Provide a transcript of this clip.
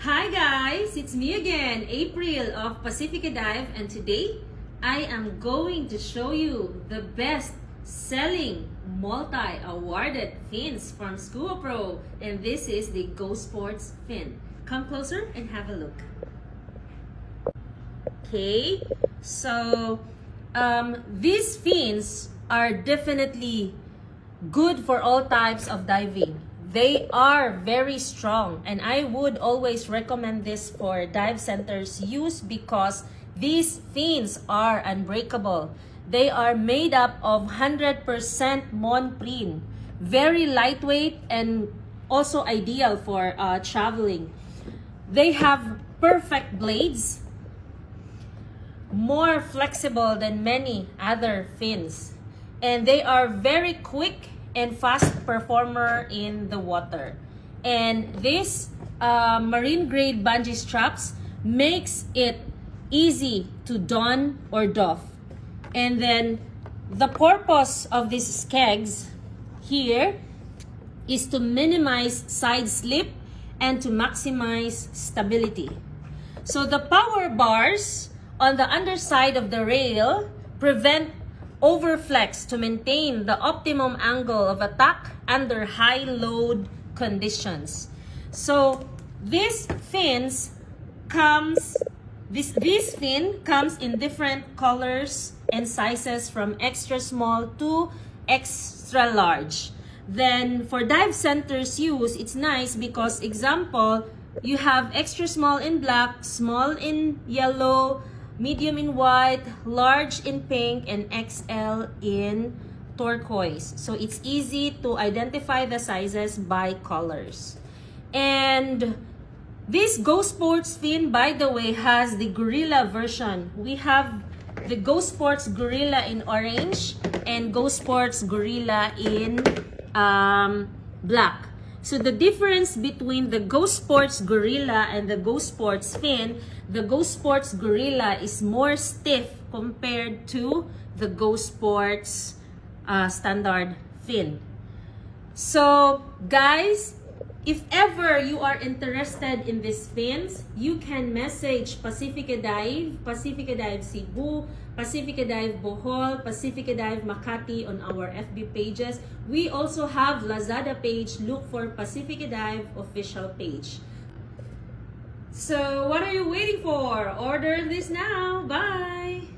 Hi guys, it's me again, April of Pacifica Dive, and today I am going to show you the best selling multi-awarded fins from Scuba Pro, and this is the Go Sports fin. Come closer and have a look. Okay, so these fins are definitely good for all types of diving. They are very strong, and I would always recommend this for dive centers use because these fins are unbreakable. They are made up of 100% monoprene, very lightweight and also ideal for traveling. They have perfect blades, more flexible than many other fins, and they are very quick and fast performer in the water. And this marine grade bungee straps makes it easy to don or doff. And then the purpose of these kegs here is to minimize side slip and to maximize stability. So the power bars on the underside of the rail prevent overflex to maintain the optimum angle of attack under high load conditions. So this fin comes in different colors and sizes from extra small to extra large. Then for dive centers use, it's nice because example, you have extra small in black, small in yellow, medium in white, large in pink, and XL in turquoise. So it's easy to identify the sizes by colors. And this Go Sports fin, by the way, has the Gorilla version. We have the Go Sports Gorilla in orange and Go Sports Gorilla in black. So the difference between the Go Sports Gorilla and the Go Sports fin, the Go Sports Gorilla is more stiff compared to the Go Sports standard fin. So guys, if ever you are interested in these fins, you can message Pacifica Dive, Pacifica Dive Cebu, Pacifica Dive Bohol, Pacifica Dive Makati on our FB pages. We also have Lazada page. Look for Pacifica Dive official page. So what are you waiting for? Order this now. Bye!